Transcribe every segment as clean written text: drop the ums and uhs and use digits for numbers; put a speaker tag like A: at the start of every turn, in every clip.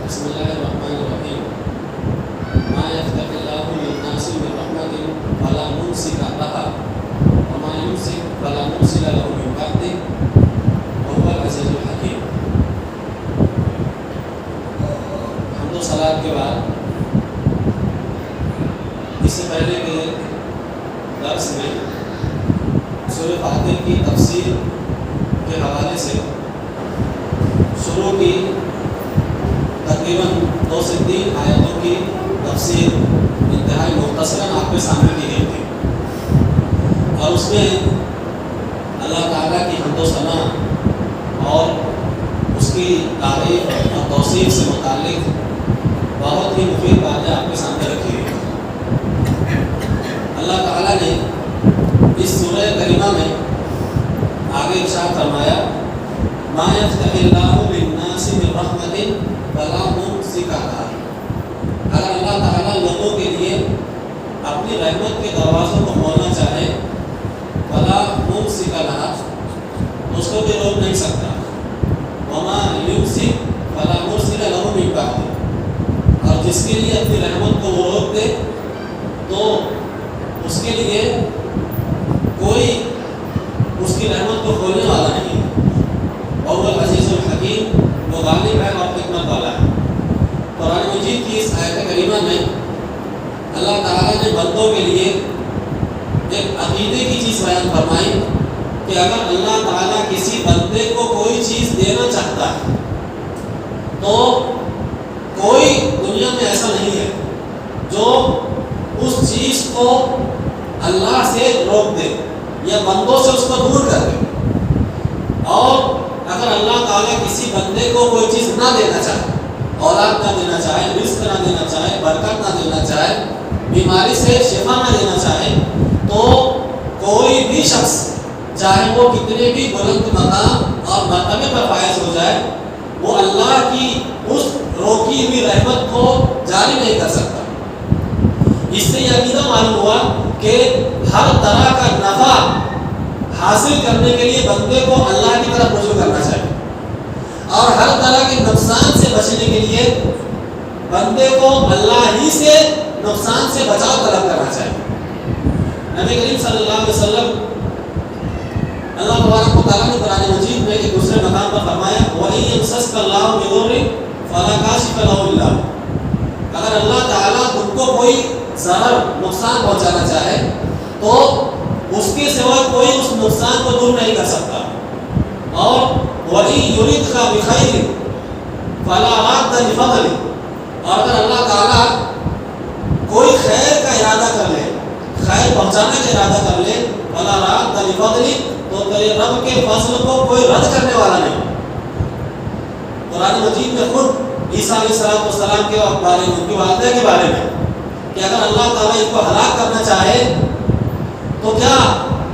A: بسم الله الرحمن الرحيم ما يفتح الله للناس من رحمة فلا ممسك لها وما يمسك فلا مرسل له من بعده وهو العزيز الحكيم. حمد و صلاۃ کے بعد اس سے پہلے کے درس میں سورہ فاتر کی تفسیر کے حوالے سے شروع کی تقریباً 2 سے 3 آیتوں کی تفسیر انتہائی مختصراً آپ کے سامنے کی گئی تھی، اور اس میں اللہ تعالیٰ کی حمد و ثنا اور اس کی تعریف اور توصیف سے متعلق بہت ہی مفید باتیں آپ کے سامنے رکھی گئی تھی۔ اللہ تعالیٰ نے اس سورہ کریمہ میں آگے ارشاد فرمایا ما یفتح اللہ للناس من رحمت فلا ممسک لہا، اگر اللہ تعالیٰ لوگوں کے لیے اپنی رحمت کے دروازوں کو کھولنا چاہے فلا ممسک لہا، اس کو بھی روک نہیں سکتا، وما یمسک فلا مرسل لہ من بعدہ، اور جس کے لیے اپنی رحمت کو وہ روک دے تو اس کے لیے کوئی اس کی رحمت کو کھولنے والا نہیں ہے۔ وهو العزیز الحکیم، وہ غالب ہے اور حکمت والا ہے۔ قرآن مجید کی اس آیت کریمہ میں اللہ تعالیٰ نے بندوں کے لیے ایک عقیدے کی چیز بیان فرمائی کہ اگر اللہ تعالیٰ کسی بندے کو کوئی چیز دینا چاہتا ہے تو کوئی دنیا میں ایسا نہیں ہے جو اس چیز کو اللہ سے روک دے یا بندوں سے اس کو دور کر دے۔ اور اگر اللہ تعالیٰ کسی بندے کو کوئی چیز نہ دینا چاہے، اولاد نہ دینا چاہے، رزق نہ دینا چاہے، برکت نہ دینا چاہے، بیماری سے شفا نہ دینا چاہے، تو کوئی بھی شخص چاہے وہ کتنے بھی بلند مقام اور مرتبے پر فائز ہو جائے، وہ اللہ کی اس روکی ہوئی رحمت کو جاری نہیں کر سکتا۔ اس سے یہ عقیدہ معلوم ہوا کہ ہر طرح کا نفع حاصل کرنے کے لیے بندے کو اللہ کی طرف رجوع کرنا چاہیے، اور ہر طرح کے نقصان سے بچنے کے لیے بندے کو اللہ ہی سے نقصان سے بچاؤ طلب کرنا چاہیے۔ نبی کریم صلی اللہ علیہ وسلم اللہ تبارک و تعالیٰ نے قرآن مجید میں ایک دوسرے مقام پر فرمایا وَإِن يَمْسَسْكَ اللَّهُ بِضُرٍّ فَلَا كَاشِفَ لَهُ إِلَّا هُوَ، اگر اللہ تعالیٰ تم کو کوئی ضرر نقصان پہنچانا چاہے تو اس کے سوا کوئی اس نقصان کو دور نہیں کر سکتا، اور وَإِن يُرِدْكَ بِخَيْرٍ فَلَا رَادَّ لِفَضْلِهِ، اور اگر اللہ تعالیٰ کوئی خیر کا ارادہ کر لے، خیر پہنچانے کا ارادہ کر لے، فَلَا رَادَّ لِفَضْلِهِ، تو تیرے رب کے فضل کو کوئی رد کرنے والا نہیں۔ قرآن مجید میں خود عیسیٰ علیہ السلام کے بارے میں، ان کی والدہ کے بارے میں، کہ اگر اللہ تعالیٰ ان کو ہلاک کرنا چاہے تو کیا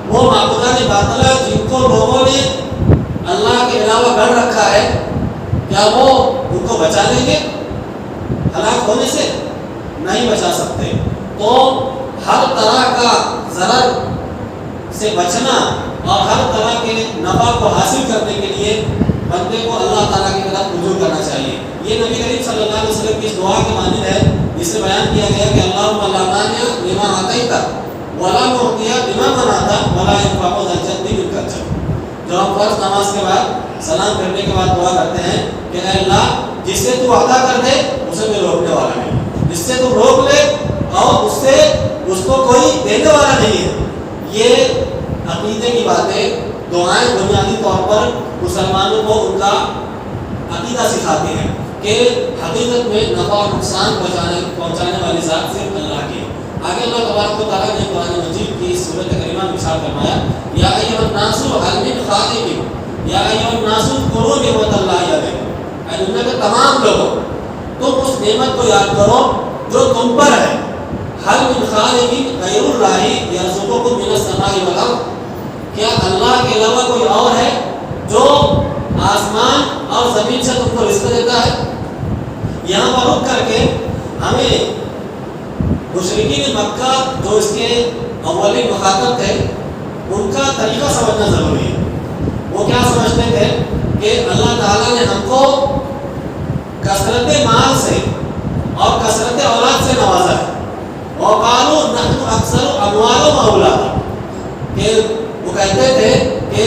A: وہ معبودان باطلہ جن کو لوگوں نے اللہ کے علاوہ گڑھ رکھا ہے، کیا وہ ان کو بچا لیں گے ہلاک ہونے سے؟ نہیں بچا سکتے۔ تو ہر طرح کا ضرر سے بچنا اور ہر طرح کے نفع کو حاصل کرنے کے لیے بندے کو اللہ تعالیٰ کی طرف رجوع کرنا چاہیے۔ یہ نبی کریم صلی اللہ علیہ وسلم کی اس دعا کے مانند ہے جس سے بیان کیا گیا کہ اللہم لا مانع لما اعطیت ولا معطی لما منعت ولا ينفع ذا الجد منک الجد۔ جو ہم فرض نماز کے بعد سلام پھیرنے کے بعد دعا کرتے ہیں کہ اے اللہ جس سے تو عطا کر دے اسے میں روکنے والا نہیں، جس سے تو روک لے اور اس کو کوئی دینے والا نہیں ہے۔ یہ عقیدے کی باتیں، دعائیں بنیادی طور پر مسلمانوں کو ان کا عقیدہ سکھاتی ہیں کہ حقیقت میں نفع اور نقصان پہنچانے والی ذات صرف اللہ کی۔ آگے اللہ تبارک و تعالیٰ نے قرآن مجید کی سورۃ کریمہ میں ارشاد فرمایا یا ایھا الناس ھل من خالق یا ایھا الناس اذکروا نعمت اللہ علیکم، اے دنیا کے تمام لوگوں تم اس نعمت کو یاد کرو جو تم پر ہے۔ ھل من خالق غیر اللہ یرزقکم من السماء والارض، کیا اللہ کے علاوہ کوئی اور ہے جو آسمان اور زمین سے تم کو رزق دیتا ہے؟ یہاں پر رک کر کے ہمیں مشرکین مکہ جو اس کے اولین مخاطب تھے ان کا طریقہ سمجھنا ضروری ہے۔ وہ کیا سمجھتے تھے کہ اللہ تعالیٰ نے ہم کو کثرت مال سے اور کثرت اولاد سے نوازا ہے. وقالوا نحن اکثر اموال و اولاد، کہ وہ کہتے تھے کہ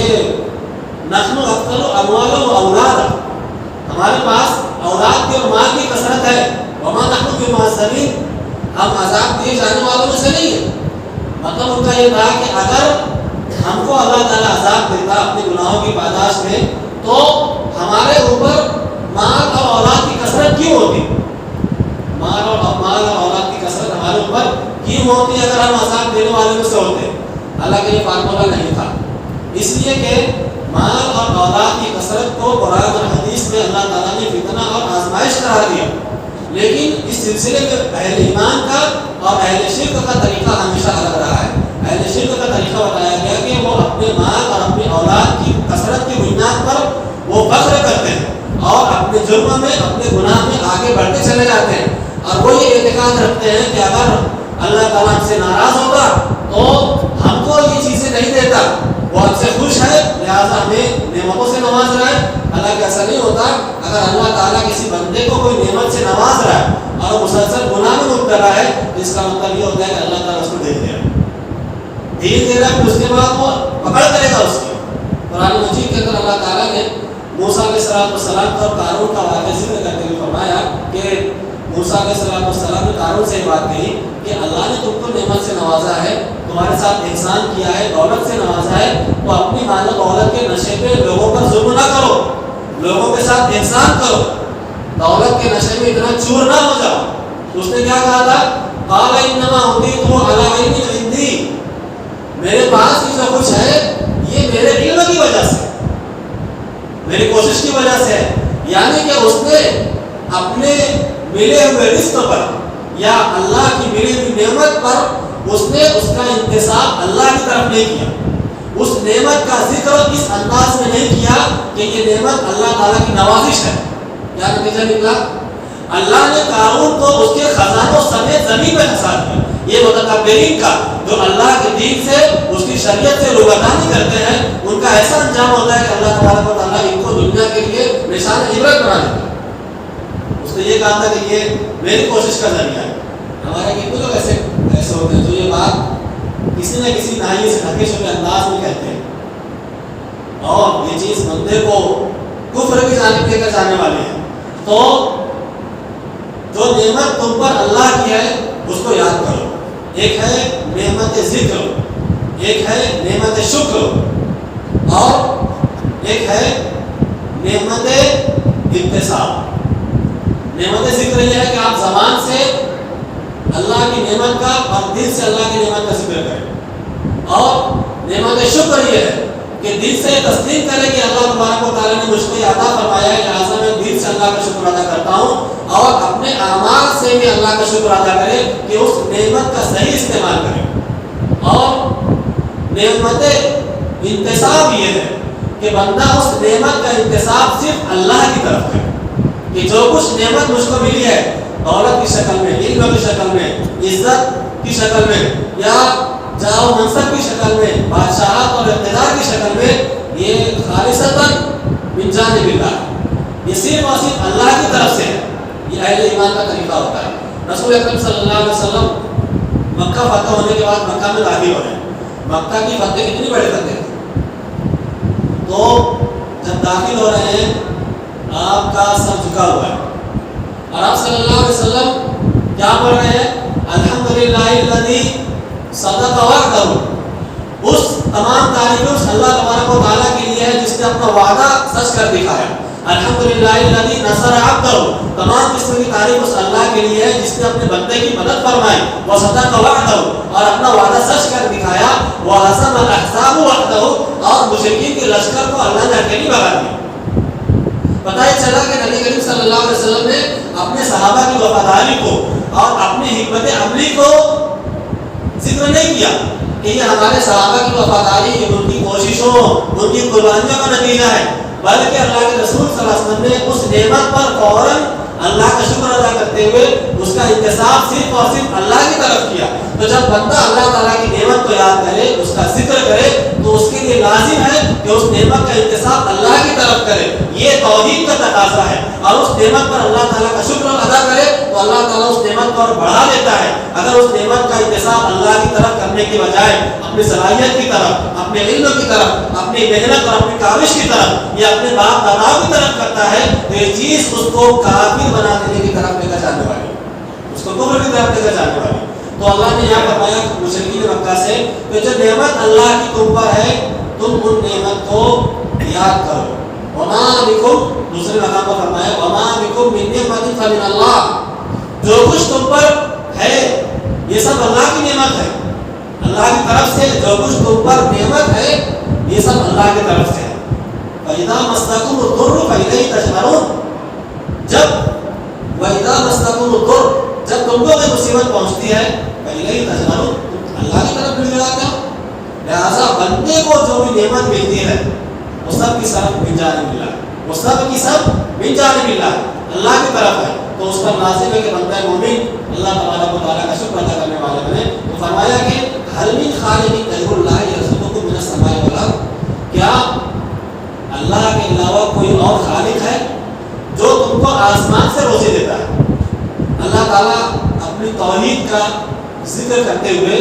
A: نحن اکثر اموال و اولاد، ہمارے پاس اولاد کی اور مال کی کثرت ہے. وما نحن بمعذبین، ہم عذاب دیے جانے والوں میں سے نہیں ہیں. مطلب ان کا یہ تھا کہ اگر ہم کو اللہ تعالیٰ عذاب دیتا اپنے گناہوں کی پاداش میں تو ہمارے اوپر مال اور اولاد کی کثرت کیوں ہوتی؟ مال اور اولاد کی کثرت ہمارے اوپر کیوں ہوتی اگر ہم عذاب دینے والے میں سے ہوتے؟ اللہ کے یہ فارمولہ نہیں تھا. اس لیے کہ مال اور اولاد کی کثرت کو قرآن اور حدیث میں اللہ تعالیٰ نے فتنہ اور آزمائش قرار دیا. لیکن اس سلسلے میں اہل ایمان کا اور اہل شرک کا طریقہ ہمیشہ الگ رہا ہے. اہل شرک کا طریقہ بتایا گیا کہ وہ اپنے مال اور اپنی اولاد کی کثرت کی بنیاد پر وہ فخر کرتے ہیں اور اپنے جرم میں اپنے گناہ میں آگے بڑھتے چلے جاتے ہیں. اور وہ یہ اعتقاد رکھتے ہیں کہ اگر اللہ تعالیٰ ہم سے ناراض ہوگا تو ہم کو یہ چیزیں نہیں دیتا، وہ ہم سے خوش ہے لہٰذا ہمیں نعمتوں سے نواز رہا ہے. حالانکہ ایسا نہیں ہوتا. اگر اللہ تعالیٰ کسی بندے کو کوئی نعمت سے نواز رہا ہے اور مسلسل گناہ میں مبتلا ہے اس کا مطلب یہ ہوتا ہے کہ اللہ تعالیٰ اس کو دے دے رہا ہے. اس کے بعد وہ پکڑ کرے گا اس کی. قرآن مجید کے اندر اللہ تعالیٰ نے موسیٰ علیہ السلام اور قارون کا واقعہ ذکر کرتے ہوئے فرمایا کہ موسیٰ علیہ السلام نے قارون سے یہ بات کہی کہ اللہ نے تم کو نعمت سے نوازا ہے، تمہارے ساتھ احسان کیا ہے، دولت سے نوازا ہے، تو اپنی مال و دولت کے نشے پہ لوگوں پر ظلم نہ کرو، لوگوں کے ساتھ احسان کرو، دولت کے نشے میں اتنا چور نہ ہو جاؤ. اس نے کیا کہا تھا؟ قال انما اوتیتہ علی علم عندی، میرے پاس یہ جو کچھ ہے یہ میرے علم کی وجہ سے، میری کوشش کی وجہ سے ہے. یعنی کہ اس نے اپنے ملے ہوئے رزق پر یا اللہ کی ملی ہوئی نعمت پر اس نے اس کا انتساب اللہ کی طرف نہیں کیا. اس نعمت کا ذکر اس انداز میں نہیں کیا کہ یہ نعمت اللہ تعالیٰ کی نوازش ہے. کیا نتیجہ نکلا؟ اللہ نے قارون کو اس کے خزانوں سمیت زمین میں پھنسا دیا. یہ متکبرین کا جو اللہ کے دین سے اس کی شریعت سے روگردانی کرتے ہیں ان کا ایسا انجام ہوتا ہے کہ اللہ تبارک و تعالیٰ ان کو دنیا کے لیے نشان عبرت بنا دیتا ہے. اس نے یہ کہا تھا کہ یہ میری کوشش کا ذریعہ ہے. ہمارے کتنے لوگ ایسے ہوتے ہیں جو یہ بات کسی نہ کسی ناحیے سے ڈھکے چھپے انداز میں کہتے ہیں اور یہ چیز بندے کو کفر کی جانب لے کر جانے والے ہیں. تو جو نعمت تم پر اللہ کی ہے اس کو یاد کرو. ایک ہے نعمت ذکر، ایک ہے نعمت شکر اور ایک ہے نعمت انتصاب. نعمت ذکر یہ ہے کہ آپ زبان سے اللہ کی نعمت کا اور دل سے اللہ کی نعمت کا ذکر کریں. اور نعمت شکر یہ ہے کہ دل سے تسلیم کرے کہ اللہ تبارک و تعالیٰ نے مجھ کو یہ عطا فرمایا ہے لہٰذا میں دل سے اللہ کا شکر ادا کرتا ہوں اور اپنے اعمال سے بھی اللہ کا شکر ادا کرے کہ اس نعمت کا صحیح استعمال کرے. اور نعمت انتصاب یہ ہے کہ بندہ اس نعمت کا انتصاب صرف اللہ کی طرف کرے کہ جو کچھ نعمت مجھ کو ملی ہے دولت کی شکل میں، علم کی شکل میں، عزت کی شکل میں یا جاؤ منصب کی شکل میں، بادشاہت اور اقتدار کی شکل میں، یہ خالصتاً من جانب اللہ ہے، یہ صرف اور صرف اللہ کی طرف سے ہے. یہ اہل ایمان کا طریقہ ہوتا ہے. رسول اکرم صلی اللہ علیہ وسلم مکہ فتح ہونے کے بعد مکہ میں داخل ہو رہے ہیں. مکہ کی فتح کتنی بڑی فتح تھی؟ تو جب داخل ہو رہے ہیں آپ کا سر جھکا ہوا ہے اور آپ صلی اللہ علیہ وسلم کیا پڑھ رہے ہیں؟ الحمدللہ الذی صدق وعدہ. اس تمام تعریفیں اس اللہ تبارک و تعالیٰ کے لیے ہے جس نے اپنا وعدہ سچ کر دکھایا. الحمدللہ الذی نصر عبدہ، تمام قسم کی تعریف اس اللہ کے لیے ہے جس نے اپنے بندے کی مدد فرمائی. وصدق وعدہ، اور اپنا وعدہ سچ کر دکھایا. وہزم الاحزاب وحدہ، اور مشرکین کے لشکر کو اللہ نے اکیلی بھگا دیا. پتہ یہ چلا کہ نبی کریم صلی اللہ علیہ وسلم نے اپنے صحابہ کی وفاداری کو اور اپنی حکمت عملی کو ذکر نہیں کیا کہ یہ ہمارے صحابہ کی وفاداری، یہ ان کی کوششوں، ان کی قربانیوں کا نتیجہ ہے، بلکہ اللہ کے رسول صلی اللہ علیہ وسلم نے اس نعمت پر فوراً اللہ کا شکر ادا کرتے ہوئے اس کا انتساب صرف اور صرف اللہ کی طرف کیا. تو جب بندہ اللہ تعالیٰ کی نعمت کو یاد کرے, اس کا ذکر کرے, تو اس کے لیے لازم ہے کہ اس نعمت کا انتساب اللہ کی طرف کرے. یہ توحید کا تقاضا ہے. اور اس نعمت پر اللہ تعالیٰ کا شکر ادا کرے تو اللہ تعالیٰ اس نعمت کو اور بڑھا دیتا ہے. اگر اس نعمت کا انتساب اللہ کی طرف کرنے کے بجائے اپنی صلاحیت کی طرف, اپنے علم کی طرف, اپنی محنت اور اپنی کاوش کی طرف یا اپنے باپ داداؤں کی طرف کرتا ہے, تو یہ چیز اس کو کافر بنا دینے کی طرف لے کر جانے والی, اس کو کفر کی طرف لے کر جانے والی. تو اللہ نے یہاں فرمایا مشرکین مکہ سے کہ جو نعمت اللہ کی تم پر ہے تم ان نعمت کو یاد کرو. وما بکم, دوسرے مقام پر فرمایا وما بکم من نعمت فمن اللہ, جو کچھ تم پر ہے یہ سب اللہ کی نعمت ہے. اللہ کی طرف سے جو کچھ تم پر نعمت ہے یہ سب اللہ کی طرف سے ہے. فَإِذَا مَسَّكُمُ الضُّرُّ فَإِلَيْهِ تَجْأَرُونَ, وَإِذَا مَسَّكُمُ الضُّرُّ, جب تم کو کوئی مصیبت پہنچتی ہے فَإِلَيْهِ تَجْأَرُونَ, اللہ کی طرف پھر جاتے ہو. لہذا بندے کو جو بھی نعمت ملتی ہے وہ سب کی سب من جانب اللہ, وہ سب کی سب من جانب اللہ, اللہ کی طرف ہے. تو اس پر لازم ہے کہ بندہ مومن اللہ تبارک و تعالیٰ کا شکر ادا کرنے والے بنے. تو فرمایا کہ هل من خالق غیر اللہ یرزقکم من السماء والارض, کیا اللہ کے علاوہ کوئی اور خالق ہے جو تم کو آسمان سے روزی دیتا ہے؟ اللہ تعالیٰ اپنی توحید کا ذکر کرتے ہوئے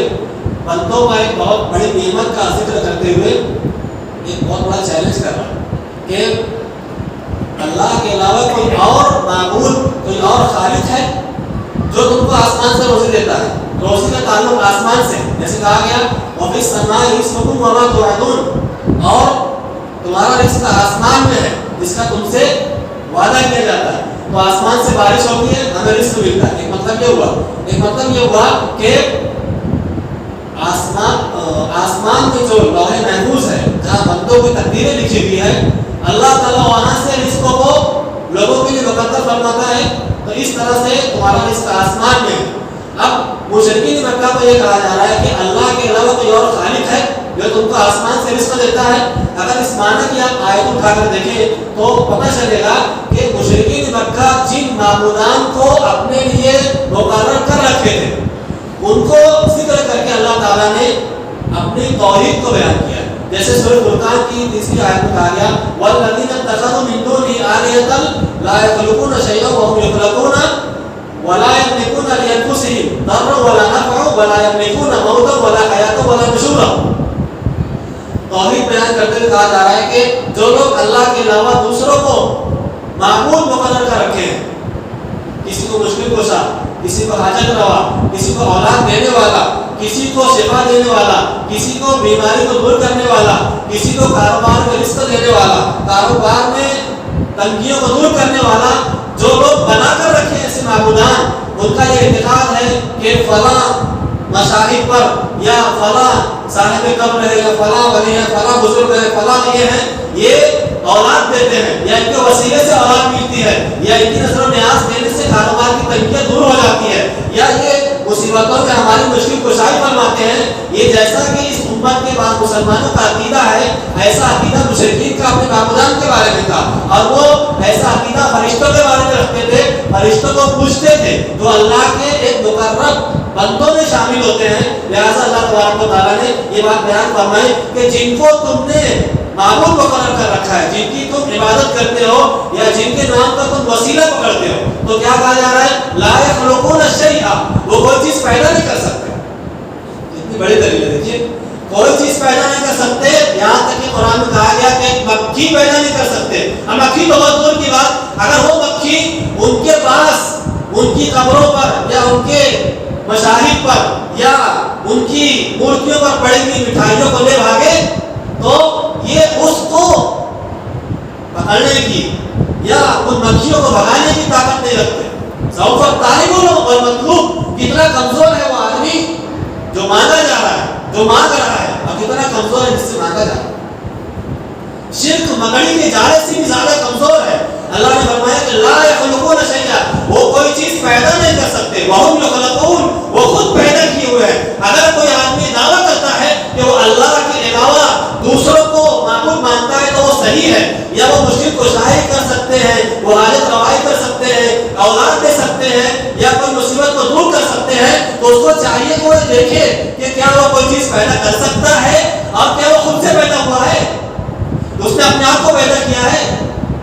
A: بندوں کا ایک بہت بڑی نعمت کا ذکر کرتے ہوئے ایک بہت بڑا چیلنج کر رہا ہے کہ اللہ کے علاوہ کوئی اور معبود, کوئی اور خالق ہے جو تم کو آسمان سے روزی دیتا ہے. روزی کا تعلق آسمان سے, جیسے کہا گیا وَفِي السَّمَاءِ رِزْقُكُمْ وَمَا تُوعَدُونَ, اور تمہارا رزق آسمان میں ہے جس کا تم سے وعدہ کیا جاتا ہے. تو آسمان سے بارش ہوتی ہے, ہمیں رزق ملتا ہے. ایک مطلب یہ ہوا کہ آسمان میں جو لوح محفوظ ہے جہاں بندوں کی تقدیریں لکھی ہوئی ہے, اللہ تعالیٰ وہاں سے رزقوں کو لوگوں کے لیے مقدر فرماتا ہے. تو اس طرح سے تمہارا رزق آسمان میں. اب مشرکین مکہ کو یہ کہا جا رہا ہے کہ اللہ کے علاوہ کوئی اور خالق ہے جو تم کو آسمان سے رزق دیتا ہے. اگر اس معنی کی آپ آیت اٹھا کر دیکھیں تو پتہ چلے گا کہ مشرکین مکہ جن معبودان کو اپنے لیے مقرر کر رکھے تھے ان کو ذکر کر کے اللہ تعالیٰ نے اپنی توحید کو بیان کیا. جیسے سورہ فرقان کی تیسری آیت میں کہا گیا وَالَّذِينَ اتَّخَذُوا مِن دُونِهِ آلِهَةً لَا يَخْلُقُونَ شَيْئًا وَهُمْ يُخْلَقُونَ وَلَا يَمْلِكُونَ لِأَنفُسِهِمْ ضَرًّا وَلَا نَفْعًا وَلَا يَمْلِكُونَ مَوْتًا وَلَا حَيَاةً وَلَا نُشُورًا. توحید بیان کرتے ہوئے کہا جا رہا ہے کہ جو لوگ اللہ کے علاوہ دوسروں کو معبود مقرر کر رکھے ہیں, کسی کو مشکل کشا, کسی کو حاجت روا, کسی کو اولاد دینے والا, کسی کو شفا دینے والا, کسی کو بیماری کو دور کرنے والا, کسی کو کاروبار میں رزق دینے والا, کاروبار میں تنگیوں کو دور کرنے والا, جو لوگ بنا کر رکھے ایسے معبودان, ان کا یہ اعتقاد ہے کہ فلاں مشاہد پر یا فلاں صاحب قبر ہے یا فلاں ولی ہے, فلاں بزرگ ہے, فلاں یہ ہے, یہ اولاد دیتے ہیں یا ان کے وسیلے سے اولاد ملتی ہے یا ان کی نظر و نیاز دینے سے کاروبار کی تنگیاں دور ہو جاتی ہے یا یہ مصیبتوں میں ہماری مشکل کشائی فرماتے ہیں. یہ جیسا کہ اس امت کے بعض مسلمانوں کا عقیدہ ہے, ایسا عقیدہ مشرکین کا اپنے معبودان کے بارے میں تھا. اور وہ ایسا عقیدہ فرشتوں کے بارے میں رکھتے تھے, فرشتوں کو پوچھتے تھے جو اللہ کے ایک مقرب بندوں میں شامل ہوتے ہیں. لہٰذا اللہ تبارک و تعالیٰ نے یہ بات بیان فرمائی کہ جن کو تم نے معبود مقرر کر رکھا ہے, جن کی تم عبادت کرتے ہو یا جن کے نام کا تم وسیلہ پکڑتے ہو, تو کیا کہا جا رہا ہے لا یخلقون شیئا, وہ کوئی چیز پیدا نہیں کر سکتے. کتنی بڑی دلیل ہے, دیکھیے کوئی چیز پیدا نہیں کر سکتے. یہاں تک کہ قرآن میں کہا گیا کہ مکھی پیدا نہیں کر سکتے. اب مکھی تو بہت دور کی بات, اگر وہ مکھی ان کے پاس ان کی قبروں پر یا ان کے مشاہد پر یا ان کی مورتیوں پر پڑی ہوئی مٹھائیوں کو لے بھاگے تو یہ اس کو پکڑنے کی یا ان مکھیوں کو بھگانے کی طاقت نہیں رکھتے. ضعف الطالب والمطلوب, کتنا کمزور ہے وہ آدمی جو مانگا جا رہا ہے, جو مانگ رہا ہے, اور کتنا کمزور ہے جس سے مانگا جا رہا ہے. شرک مکڑی کے جالے سے بھی زیادہ کمزور ہے. اللہ نے فرمایا کہ لا یخلقون شیئا, وہ کوئی چیز پیدا نہیں کر سکتے. وہم یخلقون, وہ خود پیدا کیے ہوئے ہیں. اگر کوئی آدمی دعویٰ کرتا ہے کہ وہ اللہ کے علاوہ دوسروں کو معبود مانتا ہے تو وہ صحیح ہے, یا وہ مشکل کشائی کر سکتے ہیں, وہ حاجت روائی کر سکتے ہیں, اولاد دے سکتے ہیں, چاہیے کہ وہ دیکھے کہ کیا وہ کوئی چیز پیدا کر سکتا ہے اور کیا وہ خود سے پیدا ہوا ہے، اس نے اپنے آپ کو پیدا کیا ہے؟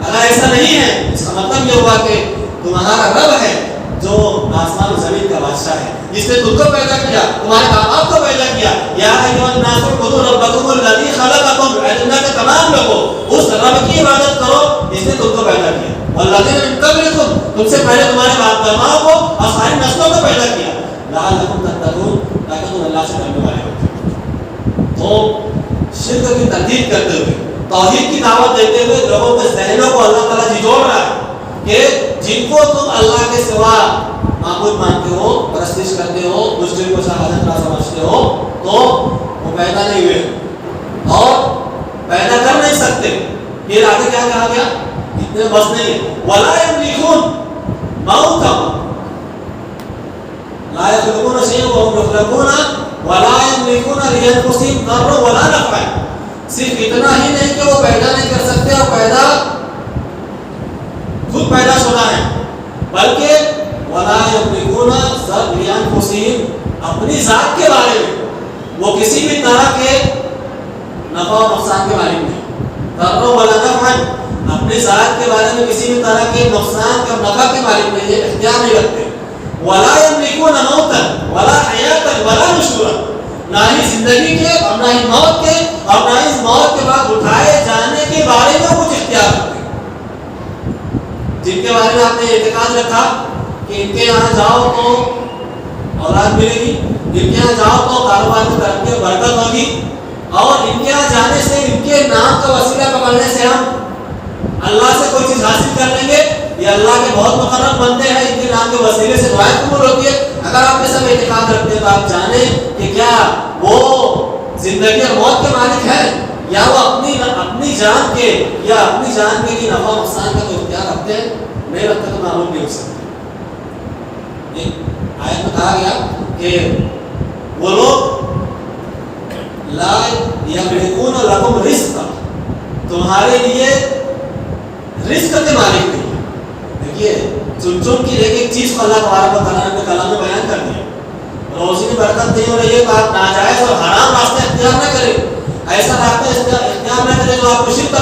A: اگر ایسا نہیں ہے اس کا مطلب یہ ہوا کہ تمہارا رب ہے جو آسمان و زمین کا بادشاہ ہے، جس نے تم کو پیدا کیا، تمہارے ماں باپ کو پیدا کیا۔ یا ایھا الناس اعبدوا ربکم الذی خلقکم، اے دنیا کے تمام لوگوں اس رب کی عبادت کرو جس نے تم کو پیدا کیا، والذین من قبلکم، تم سے پہلے تمہارے باپ دادا کو اور ساری نسلوں کو پیدا کیا، لعلکم تتقون، تاکہ تم اللہ سے ڈرنے والے ہو۔ تو شرک کی تردید کرتے ہوئے، توحید کی دعوت دیتے ہوئے لوگوں کے ذہنوں کو اللہ تعالیٰ جھنجھوڑ رہا ہے کہ جن کو تم اللہ کے سوا معبود مانتے ہو، پرستش کرتے ہو، مشرک کو شہادت نہ سمجھتے ہو، تو وہ پیدا نہیں ہوئے اور پیدا کر نہیں سکتے۔ پھر آگے کیا کہا گیا؟ اتنے بس نہیں ہے، وَلَا يَمْلِكُونَ مَوْتًا، لا يخلقون شيئا وهم يخلقون ولا يملكون لأنفسهم ضرا ولا نفعا۔ صرف اتنا ہی نہیں کہ وہ پیدا نہیں کر سکتے اور پیدا خود پیدا شدہ ہے، بلکہ ولا يملكون لأنفسهم، اپنی ذات کے بارے میں وہ کسی بھی طرح کے نفع و نقصان کے بارے میں ضرا ولا نفعا، اپنی ذات کے بارے میں کسی بھی طرح کے نقصان اور نفع کے بارے میں یہ اختیار نہیں رکھتے۔ ولا يملكون موتا ولا حیاتا ولا نشورا، نہ ہی زندگی کے اور نہ ہی موت کے اور نہ ہی موت کے بعد اٹھائے جانے کے بارے میں کچھ اختیار رکھتے، جن کے بارے میں آپ نے اعتقاد رکھا کہ ان کے یہاں جاؤ تو اولاد ملے گی، ان کے یہاں جاؤ تو کاروبار میں ترقی اور برکت ہوگی، اور ان کے یہاں جانے سے، ان کے نام کا وسیلہ پکڑنے سے ہم اللہ سے کوئی چیز حاصل کر لیں گے، یہ اللہ کے بہت مقرب بندے ہیں، ان کے نام کے وسیلے سے دعائیں قبول ہوتی ہے۔ اگر آپ یہ سب اعتقاد رکھتے ہیں تو آپ جانیں کہ کیا وہ زندگی اور موت کے مالک ہیں، یا وہ اپنی جان کے یا اپنی جان کے لیے نفع و نقصان کا تو اختیار رکھتے ہیں؟ نہیں رکھتے تو معلوم نہیں ہو سکتے۔ آیت میں کہا گیا کہ وہ لوگ لا یملکون لکم رزقا، تمہارے لیے رزق کے مالک نہیں۔ دیکھیے چن چن کی ایک ایک چیز کو اللہ تبارک و تعالیٰ نے کلام میں بیان کر دیا۔ روزی میں برکت نہیں ہو رہی ہے تو آپ ناجائز اور حرام راستے اختیار نہ کریں، ایسا راستہ اختیار نہ کریں جو آپ کو شرک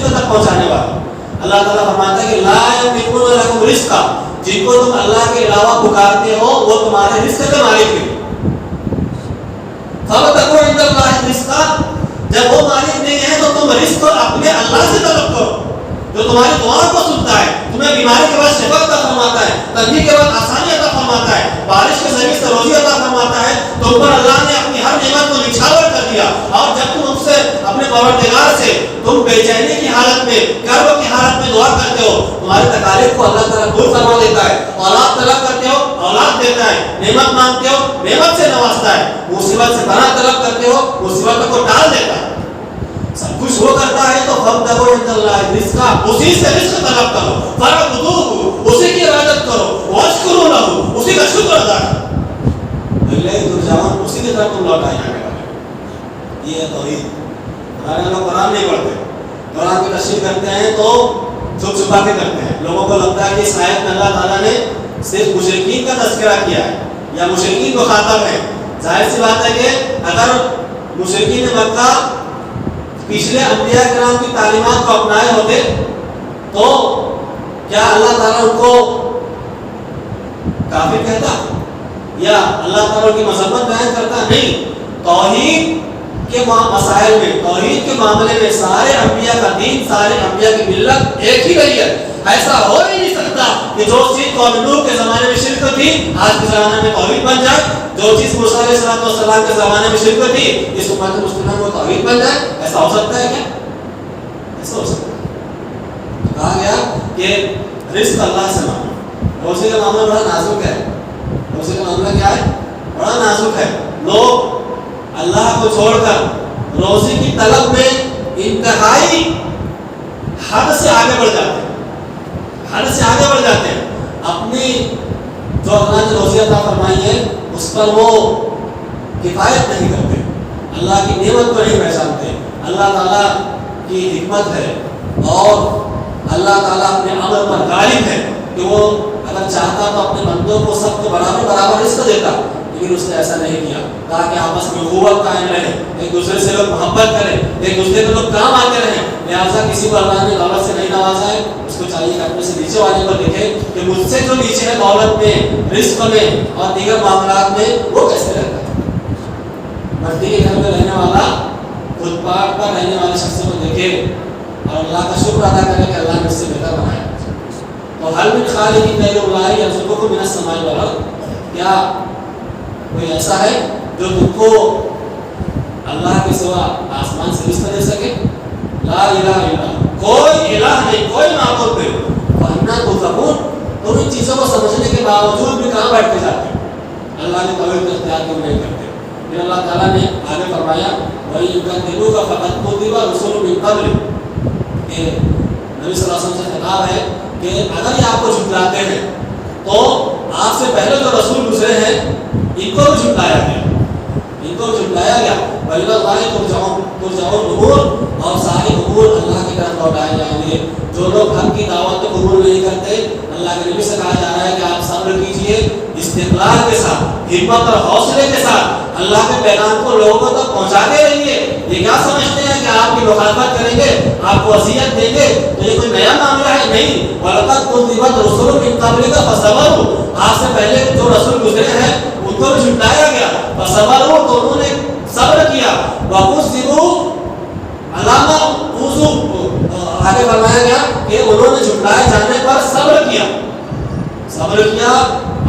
A: تک پہنچانے والا۔ اللہ تعالیٰ فرماتا ہے کہ لا یملکون لکم رزقا، جن کو تم اللہ کے علاوہ پکارتے ہو وہ تمہارے رزق کے مالک نہیں۔ فَابْتَغُوا عِندَ اللَّهِ رِزْقًا، جب وہ مالک نہیں ہے تو تم رزق اپنے اللہ سے طلب کرو جو تمہاری دعاؤں کو سنتا ہے، تمہیں بیماری کے بعد شفا عطا فرماتا ہے، تنگی کے بعد آسانی عطا فرماتا ہے، بارش کے ذریعے سے روزی عطا فرماتا ہے۔ تم پر اللہ نے اپنی ہر نعمت کو نچھاور کر دیا، اور جب تم اس سے اپنے پروردگار سے تم بے چینی کی حالت میں، کرب کی حالت میں دعا کرتے ہو، تمہاری تکالیف کو اللہ تعالیٰ دور فرما دیتا ہے۔ اولاد طلب کرتے ہو اولاد دیتا ہے، نعمت مانگتے ہو نعمت سے نوازتا ہے، مصیبت سے پناہ طلب کرتے ہو مصیبت کو ٹال دیتا ہے۔ سب کچھ وہ کرتا ہے تو فَابْتَغُوا عِندَ اللَّهِ رِزْقًا، اسی سے رزق طلب کرو، فَاعْبُدُوهُ، اسی کی عبادت کرو، وَاشْكُرُوا لَهُ، اسی کا شکر ادا کرو، اِلَیْهِ تُرْجَعُونَ، اسی کی طرف تم لوٹائے جانے والے۔ یہ ہے توحید۔ ہمارے لوگ قرآن نہیں پڑھتے، قرآن کی تشریح کرتے ہیں تو چھپ چھپا کے کرتے ہیں۔ لوگوں کو لگتا ہے کہ اس آیت میں اللہ تعالیٰ نے صرف مشرکین کا تذکرہ کیا ہے یا مشرکین کو خاطب ہے۔ ظاہر سی بات ہے کہ اگر مشرکین مکہ پچھلے انبیاء کرام کی تعلیمات کو اپنائے ہوتے تو کیا اللہ تعالیٰ ان کو کافر کہتا یا اللہ تعالیٰ کی مذمت بیان کرتا؟ نہیں۔ توحید کے مسائل میں، توحید کے معاملے میں سارے انبیاء کا دین، سارے انبیاء کی ملت ایک ہی رہی ہے۔ ایسا ہو ہی نہیں سکتا کہ جو چیز قوم نوح کے زمانے میں شرک تھی آج کے زمانے میں توحید بن جائے، جو چیز موسیٰ علیہ السلام کے زمانے میں شرک تھی اس امت مسلمہ کو توحید بن جائے۔ ایسا ہو سکتا ہے کیا؟ ایسا ہو سکتا ہے۔ کہا گیا کہ رزق اللہ سے مانگو۔ روزی کا معاملہ بڑا نازک ہے۔ روزی کا معاملہ کیا ہے؟ بڑا نازک ہے۔ لوگ اللہ کو چھوڑ کر روزی کی طلب میں انتہائی حد سے آگے بڑھ جاتے ہیں، حد سے آگے بڑھ جاتے ہیں۔ اپنی جو اللہ نے روزی عطا فرمائی ہے اس پر وہ کفایت نہیں کرتے، اللہ کی نعمت کو نہیں پہچانتے۔ اللہ تعالیٰ کی حکمت ہے اور اللہ تعالیٰ اپنے امر پر غالب ہے کہ وہ اگر چاہتا تو اپنے بندوں کو سب کو برابر برابر رزق دیتا۔ لیکن اس نے ایسا نہیں کیا، کہا کہ آپس میں اخوت قائم رہے، ایک دوسرے سے لوگ محبت کریں، ایک دوسرے کے لوگ کام آتے رہیں۔ لہٰذا کسی کو اللہ نے دولت سے نہیں نوازا ہے، اس کو چاہیے کہ اپنے سے نیچے والے کو دیکھے کہ مجھ سے جو نیچے ہے دولت میں، رزق میں اور دیگر معاملات میں، وہ کیسے رہتا ہے۔ مٹی کے گھر میں رہنے والا فٹ پاتھ پر رہنے والے شخص کو دیکھے اور اللہ کا شکر ادا کرے کہ اللہ نے اس سے بہتر بنایا۔ تو حل من خالق غیر اللہ یرزقکم من السماء والارض، کیا کوئی ایسا ہے جو تم کو اللہ کے سوا آسمان سے رزق دے سکے؟ لا الہ الا اللہ، کوئی الہ نہیں، کوئی معبود نہیں۔ وَأَنَّا تُؤْفَكُونَ، تم ان چیزوں کو سمجھنے کے باوجود بھی کہاں بیٹھتے جاتے ہیں؟ اللہ نے توحید کا اختیار کیوں نہیں کرتے؟ پھر اللہ تعالیٰ نے آگے فرمایا وَإِن يُكَذِّبُوكَ فَقَدْ كُذِّبَ رُسُلٌ مِّن قَبْلِكَ، کہ نبی صلی اللہ علیہ وسلم سے خطاب ہے کہ اگر یہ آپ کو جھٹلاتے ہیں تو آپ سے پہلے جو رسول گزرے ہیں ان کو بھی جھٹلایا گیا، ان کو جھٹلایا گیا۔ وَإِلَى اللَّهِ تُرْجَعُ الْأُمُورُ، اور سارے امور اللہ کی طرف لوٹائے جائیں گے۔ جو لوگ حق کی دعوت کو قبول نہیں کرتے، اللہ کے نبی سے کہا جا رہا ہے کہ آپ صبر کیجئے، استقلال کے ساتھ، ہمت اور حوصلے کے ساتھ اللہ کے پیغام کو لوگوں تک پہنچاتے رہیے۔ یہ کیا سمجھتے ہیں کہ آپ کی مخالفت کریں گے، آپ کو اذیت دیں گے تو یہ کوئی نیا معاملہ ہے؟ نہیں۔ وَلَقَدْ كُذِّبَتْ رُسُلٌ مِّن قَبْلِكَ فَصَبَرُوا، آپ سے پہلے جو رسول گزرے ہیں ان کو بھی جھٹلایا گیا، فَصَبَرُوا، تو انہوں نے صبر کیا، وَكُذِّبُوا عَلَىٰ مَا أُوذُوا، آگے فرمایا گیا کہ انہوں نے جھٹلائے جانے پر صبر کیا، صبر کیا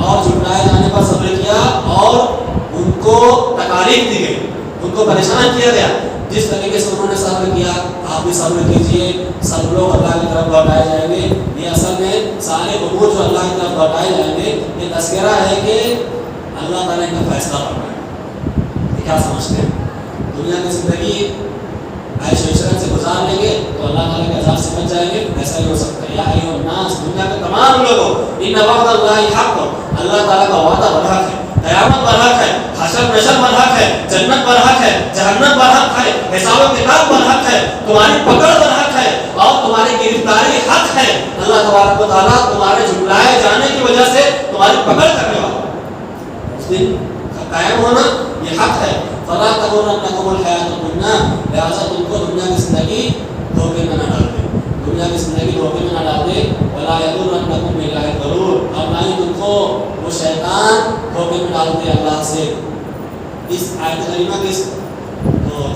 A: اور جھٹلائے جانے پر صبر کیا اور ان کو تکالیف دی گئی، ان کو پریشان کیا گیا۔ جس طریقے سے انہوں نے صبر کیا آپ بھی صبر کیجئے، سب لوگ اللہ کی طرف لوٹائے جائیں گے۔ یہ اصل میں سارے امور جو اللہ کی طرف لوٹائے جائیں گے یہ تذکرہ ہے کہ اللہ تعالیٰ کا فیصلہ کرنا ہے۔ یہ کیا سمجھتے ہیں؟ دنیا کی زندگی عیش و عشرت سے گزار لیں گے تو اللہ تعالیٰ کے عذاب سے بچ جائیں گے؟ ایسا نہیں ہو سکتا۔ یا ایھا الناس، دنیا کے تمام لوگوں، ان وعد اللہ حق، اللہ تعالیٰ کا وعدہ برحق ہے، قیامت برحق ہے، حشر نشر برحق ہے، جنت برحق ہے، جہنم برحق ہے، حساب و کتاب برحق ہے، تمہاری پکڑ برحق ہے اور تمہاری گرفتاری حق ہے۔ اللہ تبارک و تعالیٰ تمہارے جھٹلائے جانے کی وجہ سے تمہاری پکڑ کرنے والا اس دن قائم ہونا یہ حق ہے۔ فلا تغرنکم الحیات الدنیا، لہٰذا تم کو دنیا کی زندگی دھوکے میں نہ ڈال دے، دنیا کی زندگی دھوکے میں نہ ڈال دے۔ ولا یغرنکم باللہ الغرور، اور نہ ہی تم کو وہ شیطان دھوکے میں ڈال دے اللہ سے۔ اس آیت کریمہ کے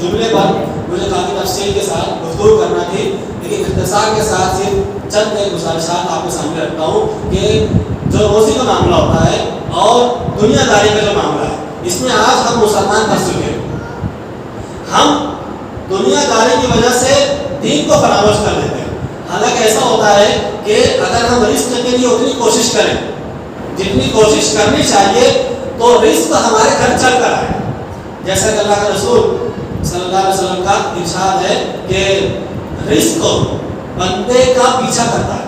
A: جملے پر مجھے کافی تفصیل کے ساتھ گفتگو کرنا تھی، لیکن اختصار کے ساتھ صرف چند ایک گزارشات آپ کے سامنے رکھتا ہوں کہ جو روزی کا معاملہ ہوتا ہے اور دنیا داری کا جو معاملہ ہے، اس میں آج ہم مسلمان پھنس چکے ہیں۔ ہم دنیا داری کی وجہ سے دین کو فراموش کر دیتے ہیں۔ حالانکہ ایسا ہوتا ہے کہ اگر ہم رزق کے لیے اتنی کوشش کریں جتنی کوشش کرنی چاہیے تو رزق ہمارے گھر چل کر آئے، جیسا کہ اللہ کے رسول صلی اللہ علیہ وسلم کا ارشاد ہے کہ رزق بندے کا پیچھا کرتا ہے،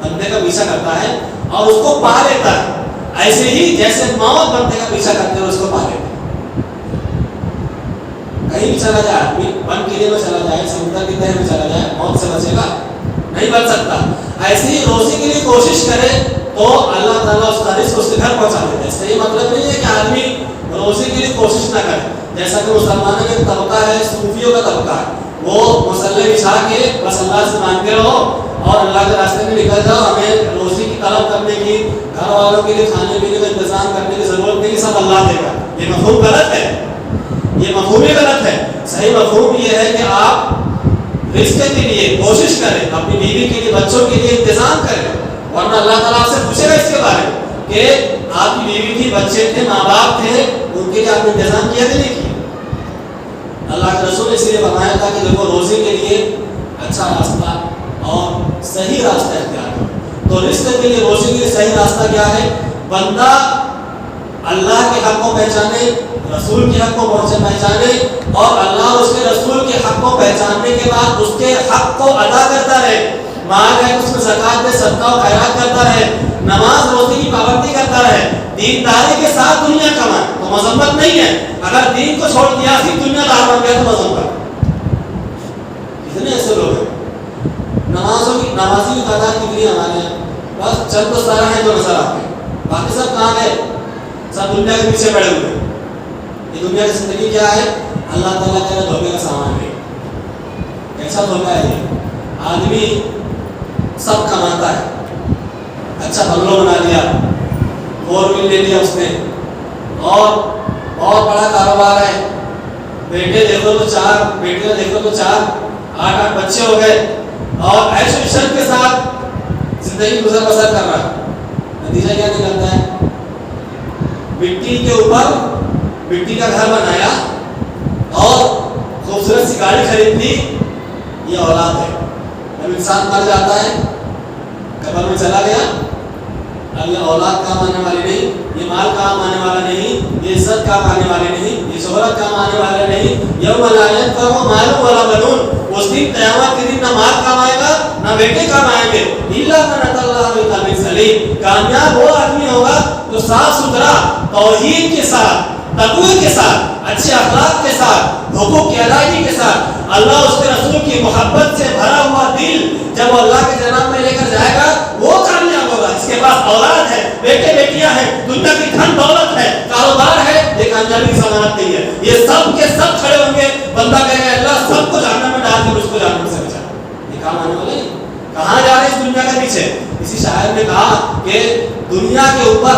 A: بندے کا پیچھا کرتا ہے اور اس کو پا لیتا ہے، ایسے ہی جیسے موت بندے کا پیچھا کرتے ہوئے اس کو پا لیتا ہے۔ کہیں بھی چلا جائے آدمی، ون قلعے میں چلا جائے، سمندر کی تہہ میں چلا جائے، موت سے بچے گا نہیں بچ سکتا۔ ایسے ہی روزی کے لیے کوشش کرے تو اللہ تعالیٰ اس کا رزق اس کے گھر پہنچا دیتا ہے۔ اس کا یہ مطلب نہیں ہے کہ آدمی روزی کے لیے کوشش نہ کرے، جیسا کہ مسلمانوں کا ایک طبقہ ہے، صوفیوں کا طبقہ ہے، وہ مصلے بچھا کے بس اللہ سے مانگتے رہو اور اللہ کے راستے میں نکل جاؤ، ہمیں روزی کی طلب کرنے کی، گھر والوں کے لیے کھانے پینے کا انتظام کرنے کی ضرورت نہیں، سب اللہ دے گا۔ یہ مفہوم غلط ہے، یہ مفہوم ہی غلط ہے۔ صحیح مفہوم یہ ہے کہ آپ رزق کے لیے کوشش کریں، اپنی بیوی کے لیے، بچوں کے لیے انتظام کریں، ورنہ اللہ تعالیٰ آپ سے پوچھے گا اس کے بارے میں کہ آپ کی بیوی تھی، بچے تھے، ماں باپ تھے، ان کے لیے آپ نے انتظام کیا کہ نہیں کیا؟ اللہ کے رسول نے اس لیے فرمایا تھا کہ دیکھو روزی کے لیے اچھا راستہ اور صحیح راستہ اختیار کرو۔ تو رزق کے لیے، روزی کے لیے صحیح راستہ کیا ہے؟ بندہ اللہ کے حق کو پہچانے، رسول کے حق کو پہچانے اور اللہ اور اس کے رسول کے حق کو پہچاننے کے بعد اس کے حق کو ادا کرتا رہے، مال ہے اس میں زکات دے، صدقہ و خیرات کرتا رہے، نماز روزی کی پابندی کرتا رہے، دینداری کے ساتھ دنیا کمائے تو مذمت نہیں ہے۔ اگر دین کو چھوڑ دیا صرف دنیا دار بن گیا تو مذمت۔ کتنے ایسے لوگ ہیں، نمازی کی تعداد کتنی ہمارے یہاں؟ بس چند دستارہ ہیں جو نظر آتے ہیں، باقی سب کہاں گئے؟ سب دنیا کے پیچھے پڑے ہوئے ہیں. یہ دنیا کی زندگی کیا ہے؟ اللہ تعالیٰ کا دھوکے کا سامان ہے. کیسا دھوکا ہے یہ؟ آدمی سب کماتا ہے, اچھا بنگلو بنا لیا, 4 ویل لے لیا اس نے, اور بہت بڑا کاروبار ہے, بیٹے دیکھو تو 4, بیٹیاں دیکھو تو 4, 8 بچے ہو گئے, اور عیش و عشرت کے ساتھ زندگی گزر بسر کر رہا ہے. نتیجہ کیا نکلتا ہے؟ مٹی کے اوپر مٹی کا گھر بنایا اور خوبصورت سی گاڑی خرید لی. یہ اولاد ہے. جب انسان مر جاتا ہے, قبر میں چلا گیا, اب یہ اولاد کام آنے والی نہیں, یہ مال کام آنے والا نہیں, یہ عزت کام آنے والی نہیں, یہ شہرت کام آنے والا نہیں. یوم لا ينفع مال ولا بنون, اس دن قیامت کے دن نہ مال کام آئے گا نہ بیٹے کام آئیں گے. الا من اتى الله بقلب سلیم. کامیاب وہ آدمی ہوگا جو صاف ستھرا توحید کے ساتھ, تقوی کے ساتھ, اچھے اخلاق کے ساتھ, حقوق کی ادائیگی کے ساتھ, اللہ اس کے رسول کی محبت سے بھرا ہوا دل جب وہ اللہ کے جناب میں لے کر جائے گا, وہ کامیاب ہوگا. اس کے پاس اولاد ہے, بیٹے بیٹیاں ہیں, دنیا کی دھن دولت ہے, کاروبار ہے, یہ کامیابی کی ضمانت نہیں ہے. یہ سب کے سب کھڑے ہوں گے, بندہ کہے گا اللہ سب کو جہنم میں ڈال کے مجھ کو جہنم سے بچا. یہ کام آنے والے نہیں. کہاں جا رہے ہیں اس دنیا کے پیچھے؟ کسی شاعر نے کہا کہ دنیا کے اوپر,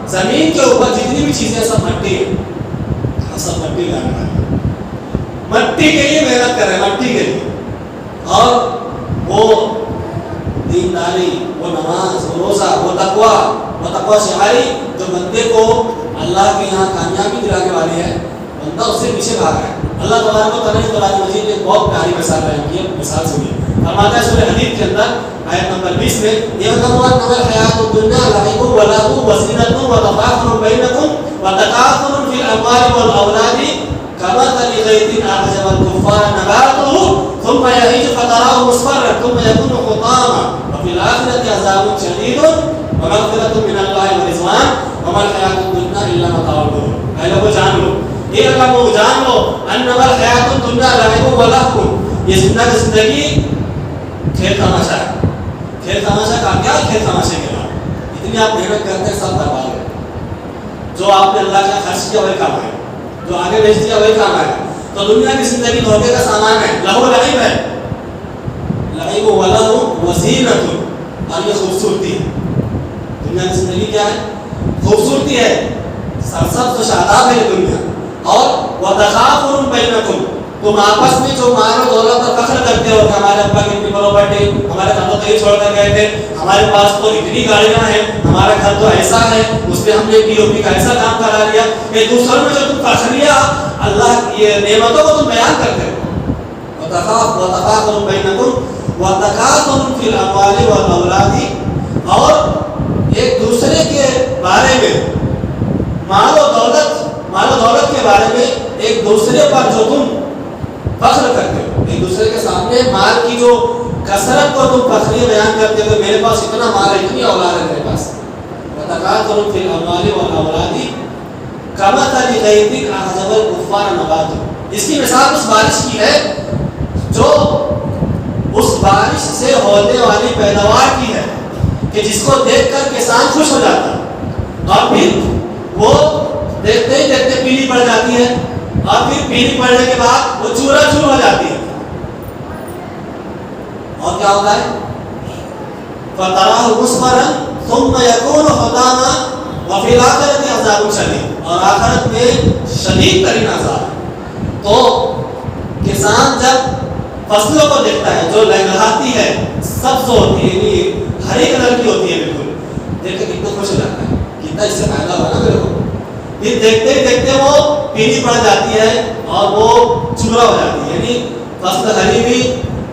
A: زمین کے اوپر جتنی بھی چیزیں سب مٹی ہے, سب مٹی لانے والے, مٹی کے لیے محنت کر رہے ہیں, مٹی کے لیے. اور وہ دینداری, وہ نماز, وہ روزہ, وہ تقویٰ شعاری جو بندے کو اللہ کے یہاں کامیابی دلانے والی ہے, بندہ اس سے پیچھے بھاگ رہا ہے. اللہ تبارک و تعالیٰ نے قرآن مجید میں ایک بہت پیاری مثال بیان کی ہے. مثال سنیے. فرماتا ہے سورہ حدید کے اندر آیت نمبر 20 میں, یعلمون انما الحیاۃ الدنیا لعب ولهو وزینۃ وتفاخر بینکم وتکاثر فی الاموال والاولاد کمثل غیث اعجب الکفار نباتہ ثم یہیج فتراه مصفرا ثم یکون حطاما وفی الآخرۃ عذاب شدید ومغفرۃ من اللہ ورضوان وما الحیاۃ الدنیا الا متاع الغرور. اے لوگوں جان لو, یہ لوگوں جان لو, انما الحیاۃ الدنیا لعب ولهو, یہ زندگی کھیل تماشا ہے. کھیل تماشا کا کیا؟ کھیل تماشے کے بعد اتنی آپ محنت کرتے ہیں سب برباد ہے. جو آپ نے اللہ کا خرچ کیا وہی کام آئے, جو آگے بھیج دیا وہی کام آئے. تو دنیا کی زندگی دھوکے کا سامان ہے, لہو لعب ہے, لعب ولہو وزینۃ, اور یہ خوبصورتی ہے. دنیا کی زندگی کیا ہے؟ خوبصورتی ہے, سرسبز و شاداب ہے یہ دنیا. اور وتکاثر بینکم, تم آپس میں جو مال و دولت پر فخر کرتے ہو کہ ہمارے ابا کی اتنی پراپرٹی, ہمارے دادا تو یہ چھوڑ کر گئے تھے, ہمارے پاس تو اتنی گاڑیاں ہیں, ہمارا گھر تو ایسا ہے, اس پہ ہم نے پی او پی کا ایسا کام کرا لیا. کہ دوسروں میں جو تم فخریہ اللہ یہ نعمتوں کو تم بیان کرتے ہو. وتفاخر بینکم وتکاثر فی الاموال والاولاد, اور ایک دوسرے کے بارے میں مال و دولت کے بارے میں ایک دوسرے پر جو تم فخر کرتے ہو, ایک دوسرے کے سامنے مال کی جو کثرت کو تم فخری بیان کرتے ہو, میرے پاس اتنا مال ہے, اتنی اولاد ہے میرے پاس. وتکاثر فی الاموال والاولاد کمثل غیث اعجب الکفار نباتہ. اس کی مثال اس بارش کی ہے جو اس بارش سے ہونے والی پیداوار کی ہے کہ جس کو دیکھ کر کسان خوش ہو جاتا ہے, اور پھر وہ دیکھتے ہی دیکھتے پیلی پڑ جاتی ہے, اور پھر پیلی پڑنے کے بعد وہ چورا چور ہو جاتی ہے. اور کیا ہوتا ہے؟ فتراہ مصفرا ثم یکون حطاما وفی الآخرۃ عذاب شدید, اور آخرت میں شدید ترین عذاب. تو کسان جب فصلوں کو دیکھتا ہے جو لہلاتی ہے, سبز ہوتی ہے, یعنی ہری کلر کی ہوتی ہے بالکل, دیکھ کے کتنا خوش ہو جاتا ہے, کتنا اس سے فائدہ ہوا نا میرے کو. پھر دیکھتے ہی دیکھتے وہ پیلی پڑ جاتی ہے اور وہ چورا ہو جاتی ہے, یعنی فصل ہری بھی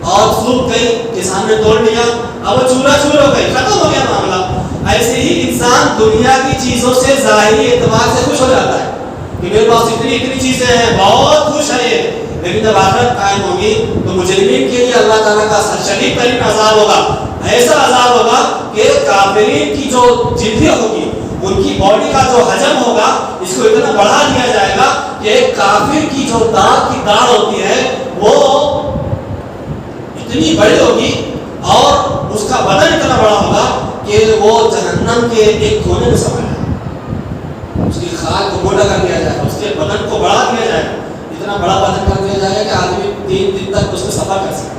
A: اور سوکھ گئی, کسان نے توڑ لیا, اب وہ چورا چور ہو گئی, ختم ہو گیا معاملہ. ایسے ہی انسان دنیا کی چیزوں سے ظاہری اعتبار سے خوش ہو جاتا ہے کہ میرے پاس اتنی چیزیں ہیں, بہت خوش ہے یہ, لیکن جب آخرت قائم ہوگی تو مجرمین کے لیے اللہ تعالیٰ کا شدید ترین عذاب ہوگا. ایسا عذاب ہوگا کہ کافرین کی جو جلدیں ہوگی, ان کی باڈی کا جو حجم ہوگا, اس کو اتنا بڑھا دیا جائے گا کہ ایک کافر کی جو دانت کی داڑھ ہوتی ہے وہ اتنی بڑی ہوگی, اور اس کا بدن اتنا بڑا ہوگا کہ وہ جہنم کے ایک کونے میں سما ہے. اس کی اس کے بدن کو بڑھا دیا جائے گا، اتنا بڑا بدن کر دیا جائے گا کہ آدمی 3 دن تک اس میں سفر کر سکے،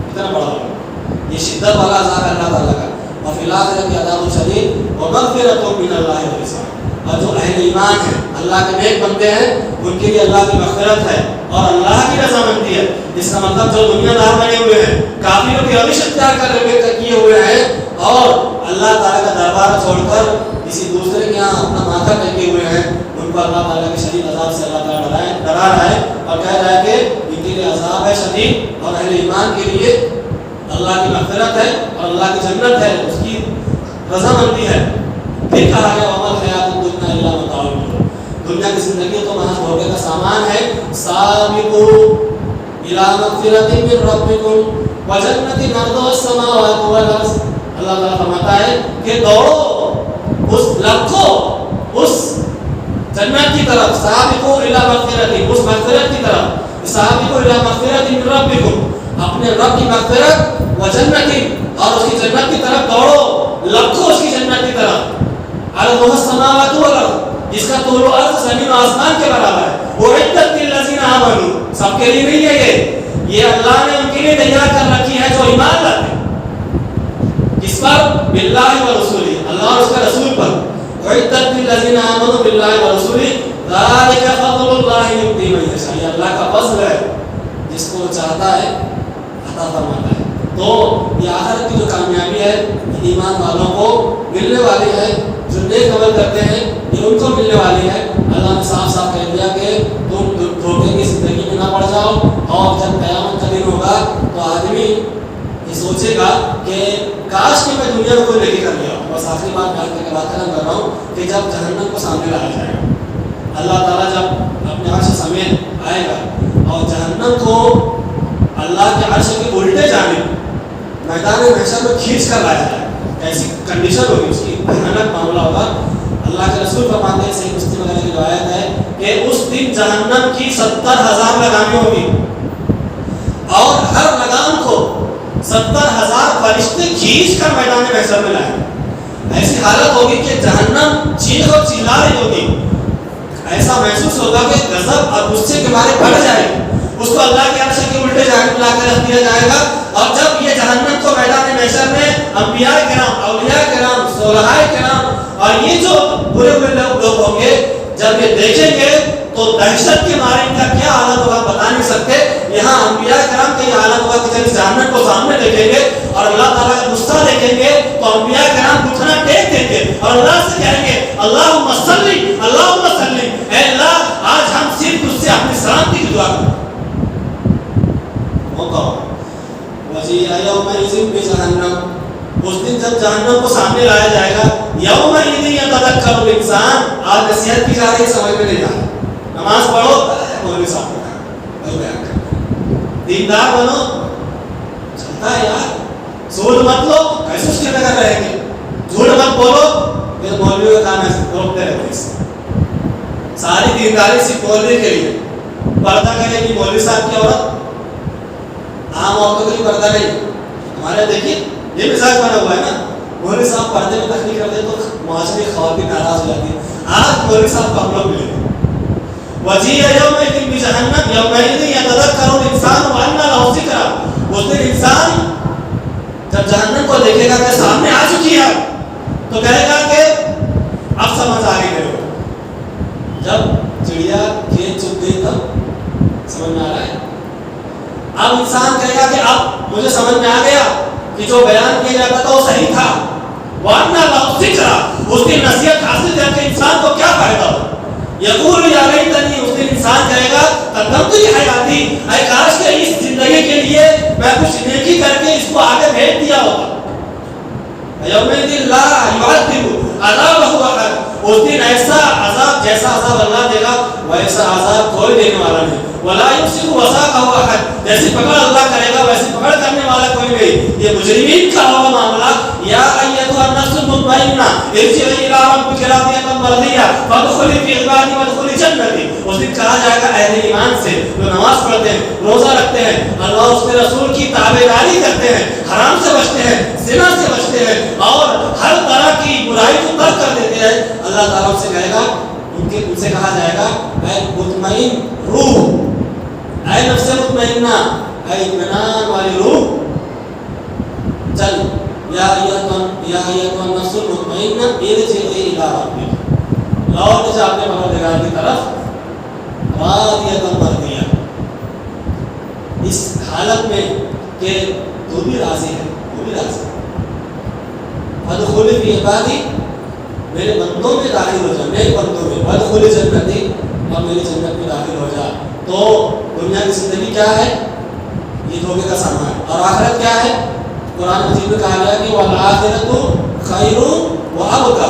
A: اتنا بڑا ہوگا۔ یہ شدت والا عذاب ہے اللہ تعالیٰ کا۔ اور فی الآخرۃ عذاب شدید ومغفرۃ من اللہ ورضوان، اور جو اہل ایمان ہیں، اللہ کے نیک بندے ہیں، ان کے لیے اللہ کی مغفرت ہے اور اللہ کی رضامندی ہے۔ اس کا مطلب جو دنیا دار بنے ہوئے ہیں، کافروں کی روش اختیار کیے ہوئے ہیں اور اللہ تعالیٰ کا دربار چھوڑ کر کسی دوسرے کے یہاں اپنا ماتھا ٹیکے ہوئے ہیں، ان کو اللہ تعالیٰ کے شدید عذاب سے اللہ تعالیٰ ڈرا رہا ہے اور کہہ رہا ہے کہ ان کے لیے عذاب ہے شدید، اور اہل ایمان کے لیے اللہ کی مغفرت ہے اور اللہ کی جنت ہے، اس کی رضامندی ہے۔ پھر کہا گیا وما الحیات الدنیا الا متاع الغرور، دنیا کی زندگی تو محض دھوکے کا سامان ہے۔ سابقوا الی مغفرۃ من ربکم وجنۃ عرضها السماوات والارض، اللہ تعالیٰ فرماتا ہے کہ دوڑو، اس لپکو اس جنت کی طرف، سابقوا الی مغفرۃ، اس مغفرت کی طرف، سابقوا الی مغفرۃ من ربکم، اپنے رب کی مغفرت وجنت، اور اس کی جنت کی طرف دوڑو، لپکو اس کی جنت کی طرف۔ عرضها السماوات والارض، جس کا طول و عرض زمین و آسمان کے برابر ہے۔ اعدت للذین آمنوا، سب کے لیے نہیں ہے یہ اللہ نے ان کے لیے تیار کر رکھی ہے جو ایمان لاتے ہیں۔ کس پر؟ باللہ و رسولہ، اللہ اور اس کے رسول پر۔ اعدت للذین آمنوا باللہ و رسولہ ذلک فضل اللہ یؤتی من یشاء، یہ اللہ کا فضل ہے، جس کو چاہتا ہے عطا فرماتا ہے۔ تو یہ آخرت کی جو کامیابی ہے ایمان والوں کو ملنے والی ہے، جو نیک عمل کرتے ہیں یہ ان کو ملنے والی ہے۔ اللہ نے صاف صاف کہہ دیا کہ تم دھوکے کی زندگی میں نہ پڑ جاؤ، اور جب قیامت کا دن ہوگا تو آدمی یہ سوچے گا کہ کاش کہ میں دنیا کو لے کے کر لیا۔ بس آخری بات بیان کے بات ختم کر رہا ہوں کہ جب جہنم کو سامنے لایا جائے گا، اللہ تعالیٰ جب اپنے عرش سمیت آئے گا اور جہنم کو اللہ کے عرش کے الٹے جانب میدان محشر میں کھینچ کر لایا جائے، ایسی کنڈیشن ہوگی، اس کی بھیانک معاملہ ہوگا۔ اللہ کے رسول فرماتے ہیں، صحیح مسلم وغیرہ کی روایت ہے کہ اس دن جہنم کی 70,000 لگامیں ہوگی، اور ہر لگام کو 70,000 فرشتے کھینچ کر میدان محشر میں لائیں۔ ایسی حالت ہوگی کہ جہنم چیخ اور چلا رہی ہوگی، ایسا محسوس ہوگا کہ غضب اور غصے کے مارے بڑھ جائے گی، اس کو اللہ کے عرش کے الٹے جانب لا کر رکھ دیا جائے گا۔ اور جب یہ جہنم کو میدان محشر میں انبیاء کرام، اولیاء کرام، صلحاء کرام اور یہ جو برے برے لوگ ہوں گے، جب یہ دیکھیں گے تو دہشت کے مارے ان کا کیا حالت ہوگا بتا نہیں سکتے۔ یہاں انبیاء کرام کا یہ حالت ہوگا کہ جب اس جہنم کو سامنے دیکھیں گے اور اللہ تعالیٰ کا غصہ دیکھیں گے تو انبیاء کرام گھٹنا ٹیک دیں گے اور اللہ سے کہیں گے اللہم صلی، اللہم صلی، اے اللہ آج ہم صرف تجھ سے اپنی سلامتی کی دعا کریں۔ وجیء یومئذ بجہنم، اس دن جب جہنم کو سامنے لایا جائے گا، یومئذ یتذکر الانسان، آج نصیحت کی جا رہی سمجھ میں نہیں جا رہا، نماز پڑھو مولوی صاحب کو بیان کرو، دیندار بنو چلتا ہے یار، سود مت لو کیسے اس کے بغیر رہیں گے، جھوٹ مت بولو، یہ مولوی کا کام ہے، روکتے رہتے ہیں۔ ساری دینداری صرف مولوی کے لیے، پردہ کرے گی مولوی صاحب کی عورت، عام عورتوں کے لیے پردہ نہیں۔ ہمارے دیکھیے یہ مزاج بنا ہوا ہے نا، مولوی صاحب پردے میں تخلیق کر دیں تو معاشرے خواتین ناراض ہو جاتی ہیں۔ آج مولوی صاحب کو ہم لوگ ملے وجیء یومئذ بجہنم یومئذ یتذکر الانسان وانى له الذکری، اس دن انسان جب جہنم کو دیکھے گا کہ سامنے آ چکی ہے تو کہے گا کہ اب سمجھ آ گئی میرے کو، جب چڑیا کھیت چگ گئی تب سمجھ میں آ رہا ہے۔ اب انسان کہے گا کہ اب مجھے سمجھ میں آ گیا کہ جو بیان کیا جاتا تھا وہ صحیح تھا، وَأَنَّ لَهُ الذِّكْرَىٰ، اس دن نصیحت حاصل کر کے انسان کو کیا فائدہ ہو۔ یقول یا لیتنی، اس دن انسان کہے گا قدمت لحیاتی، اے کاش کہ اس زندگی کے لیے میں کچھ نیکی کر کے اس کو آگے بھیج دیا ہوگا۔ یومئذ لا یعذب عذابہ احد، اس دن ایسا عذاب جیسا عذاب اللہ دے گا ویسا عذاب کوئی دینے والا نہیں۔ ولا یمسک وثاقہ احد، جیسی پکڑ اللہ کرے گا ویسی پکڑ کرنے والا کوئی نہیں۔ یہ مجرمین کا ہوگا معاملہ۔ یا ایتھا النفس المطمئنہ ارجعی الی ربک راضیۃ مرضیہ فادخلی فی عبادی وادخلی جنتی، اس دن کہا جائے گا اہل ایمان سے جو نماز پڑھتے ہیں، روزہ رکھتے ہیں، اللہ اس کے رسول کی تابعداری کرتے ہیں، حرام سے بچتے ہیں، زنا سے بچتے ہیں اور ہر طرح کی برائی کو ترک کر دیتے ہیں، اللہ تعالیٰ سے کہے گا ان سے کہا جائے گا اے مطمئن روح، اے نفس مطمئنہ، اے اطمینان والی روح، چل یا ایتھا النفس المطمئنہ ارجعی الی ربک، لوٹ جا اپنے پروردگار کی طرف، راضیۃ مرضیہ، اس حالت میں کہ تو بھی راضی ہے، وہ بھی راضی ہے، فادخلی فی عبادی، میرے بندوں میں داخل ہو جا، میرے بندوں میں، وادخلی جنتی، اور میری جنت میں داخل ہو جا۔ تو دنیا کی زندگی کیا ہے؟ یہ دھوکے کا سامان، اور آخرت کیا ہے؟ قرآن مجید میں کہا گیا کہ والآخرۃ خیر وابقیٰ،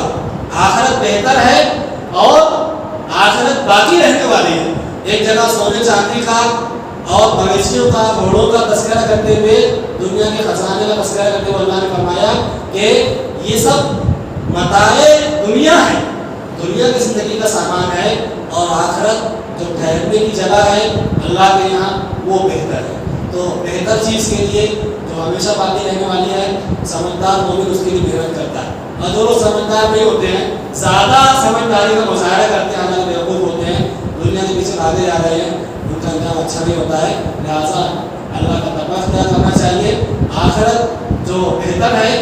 A: آخرت بہتر ہے اور آخرت باقی رہنے والی ہے۔ ایک جگہ سونے چاندی کا اور مویشیوں کا، گھوڑوں کا تذکرہ کرتے ہوئے، دنیا کے خزانے کا تذکرہ کرتے ہوئے اللہ نے فرمایا کہ یہ سب متاع دنیا ہے، دنیا کی زندگی کا سامان ہے، اور آخرت جو ٹھہرنے کی جگہ ہے اللہ کے یہاں وہ بہتر ہے۔ تو بہتر چیز کے لیے جو ہمیشہ باقی رہنے والی ہے، سمجھدار مومن اس کے لیے محنت کرتا ہے، اور جو لوگ سمجھدار نہیں ہوتے ہیں، زیادہ سمجھداری کا مظاہرہ کرتے ہیں، حالانکہ بیوقوف ہوتے ہیں، دنیا کے پیچھے بھاگے جا رہے ہیں، ان کا انجام اچھا نہیں ہوتا ہے۔ لہٰذا اللہ کا تقویٰ اختیار کرنا چاہیے، آخرت جو بہتر ہے،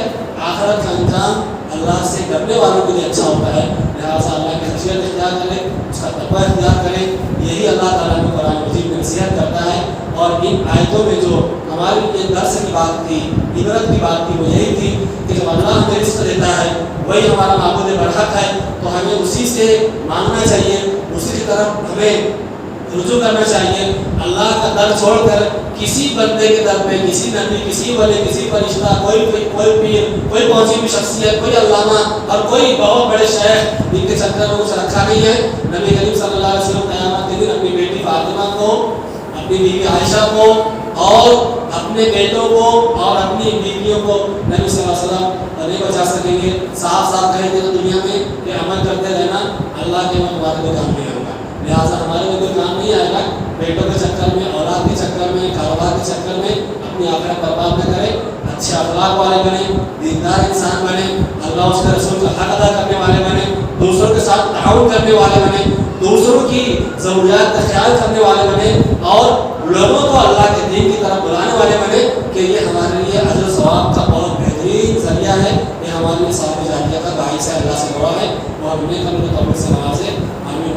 A: آخرت کا انجام اللہ سے ڈرنے والوں کے لیے اچھا ہوتا ہے، لہٰذا اللہ کی خشیت اختیار کریں، اس کا تقویٰ اختیار کریں، یہی اللہ تعالیٰ نے قرآن مجید میں نصیحت کرتا ہے۔ اور ان آیتوں میں جو ہماری یہ درس کی بات تھی، عبرت کی بات تھی، وہ یہی تھی کہ جب اللہ ہمیں رزق دیتا ہے وہی ہمارا معبود برحق ہے، تو ہمیں اسی سے مانگنا چاہیے، اسی کی طرف ہمیں رجوع کرنا چاہیے۔ اللہ کا در چھوڑ کر کسی بندے کے در پہ، کسی نبی، کسی ولی، کسی فرشتہ، کوئی پیر، کوئی پہنچی ہوئی شخصیت، کوئی علامہ اور کوئی بہت بڑے شیخ، ان کے چکر میں کچھ رکھا نہیں ہے۔ نبی کریم صلی اللہ علیہ وسلم قیامت کے دن اپنی بیٹی فاطمہ کو، اپنی بیوی عائشہ کو، اور اپنے بیٹوں کو اور اپنی بیویوں کو نبی صلی اللہ علیہ وسلم نہیں بچا سکیں گے۔ صاف صاف کہیں گے تو دنیا میں کہ عمل کرتے رہنا، اللہ کے وہاں تمہارے کوئی کام نہیں ہوگا، لہٰذا ہمارے میں کوئی کام نہیں آئے گا۔ بیٹوں کے چکر میں، اولاد کے چکر میں، کاروبار کے چکر میں اپنی آخرت برباد نہ کریں، اچھے اخلاق والے بنیں، دیندار انسان بنیں، اللہ اس کے رسول کا حق ادا کرنے والے بنیں، دوسروں کے ساتھ تعاون کرنے والے بنیں، دوسروں کی ضروریات کا خیال کرنے والے بنیں، اور لوگوں کو اللہ کے دین کی طرف بلانے والے بنیں، کہ یہ ہمارے لیے اجر و ثواب کا بہت بہترین ذریعہ ہے، یہ ہمارے لیے ثواب جاریہ کا باعث ہے۔ اللہ سے دعا ہے اور ہمیں کل قبر سے نوازے، آمین۔